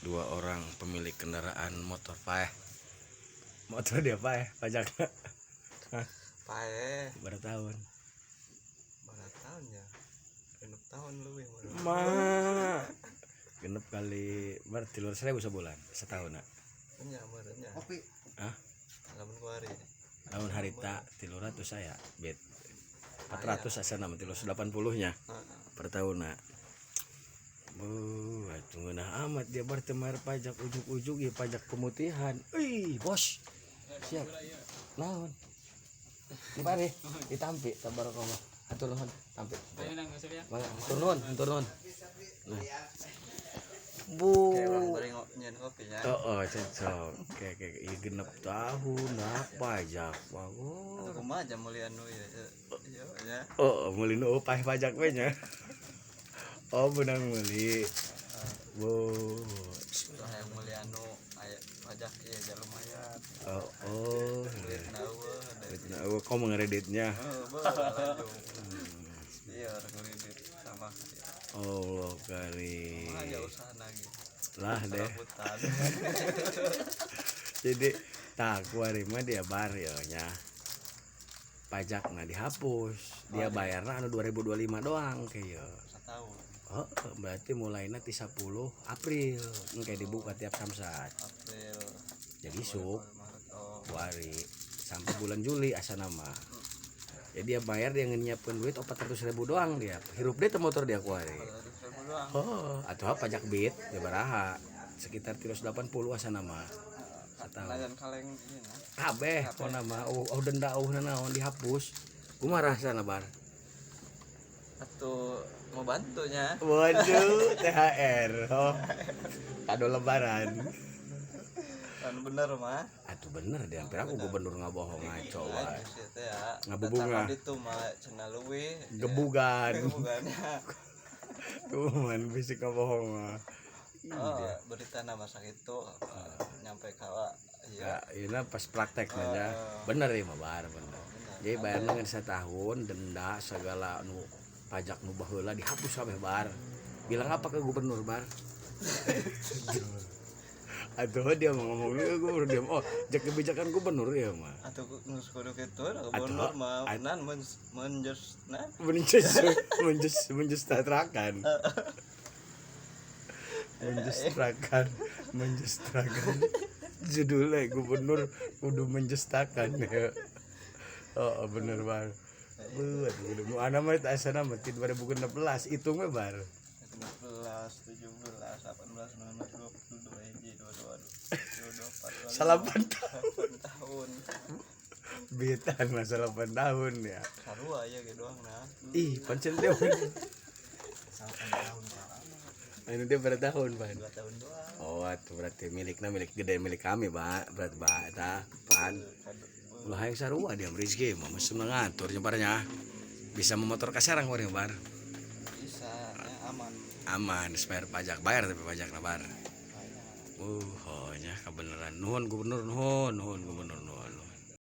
Dua orang pemilik kendaraan motor motor dia pajaknya pae berapa tahun ya 6 tahun lebih genep kali berarti 300.000 sebulan setahun nak nya merenya kopi lamun kuari tahun harita 300 saya bet 400 asa nama 380 nya per tahun nak tunggu nah amat dia bertemar pajak ujung-ujung ya pajak pemutihan. Bos. Siap. Naon? Di bare ditampi tabarakallah. Atur nuhun, tampi. Turun. Nah. Bu. nyen kopinya Cocok. Kayak ieu genep tahun nah pajak bagus. kumaha aja mulia anu ya ya Meuli nu upah pajak we nya. Benang meuli. yang mulia anu aya pajak ieu ja lumayan Nah, kamu ngereditnya. Iya ngeredit sama Allah kali. aja usaha lagi Lah deh. Jadi tak kuarima dia bar ya nya. Pajakna dihapus. Dia bayarna anu 2025 doang kayak setahun. Berarti mulainya ti 10 April engke dibuka tiap samsat. April. Jadi suk Buari sampai bulan Juli asa nama. Jadi dia bayar dia nyiapkeun duit 400.000 doang dia. Hirup deh motor dia kuari. Atau pajak bit dia baraha sekitar 380 asa nama. Layan kaleng ieu Kabeh pokona mah denda naon dihapus. Kumaha rasana bar? Atuh mau bantunya. Waduh, THR. Kado lebaran. Kan bener mah. Atuh bener deh, hampir aku gubernur ngabohong ngaco wae. Ya. Ngabubunga. Itu mah cenah leuwih. Gebugan. Gebugannya. Cuman bisa ngabohong mah. Berita nama sakitu nyampe ka ya ina pas prakteknya nya. Bener ya mah bar bener. Jadi bayarna ngan setahun denda segala anu pajak nu baheula dihapus kabeh bar. Bilang apa ke gubernur bar? Atuh dia mau ngomong ke gubernur dia jak kebijakan gubernur ya mah. Atuh geus kudu kitu gubernur mah nan menjestrakan. Menjestrakan. Judulnya gubernur kudu menjestakan ya. Bener bar. Buat nu ana mah asana mah 2016 hitung we bar. 16, 17, 18, 19, 20, 22, 23, 24, Salapan tahun. Bitan masa 8 tahun ya. Sarua aya ge doang nah. Pancen dia. 8 tahun Ini dia berapa tahun, Pan? 2 tahun doang. Itu berarti milik gede milik kami, Pak. Berarti Pak, Pan. Ulah yang sarua dia Rizky, mah mesti ngatur nyebarnya. Bisa memotor ka sarang warung bar. Bisa, ya Aman, spare pajak bayar tapi pajakna bar. Nya kebenaran. Nuhun gubernur nuhun gubernur nuhun.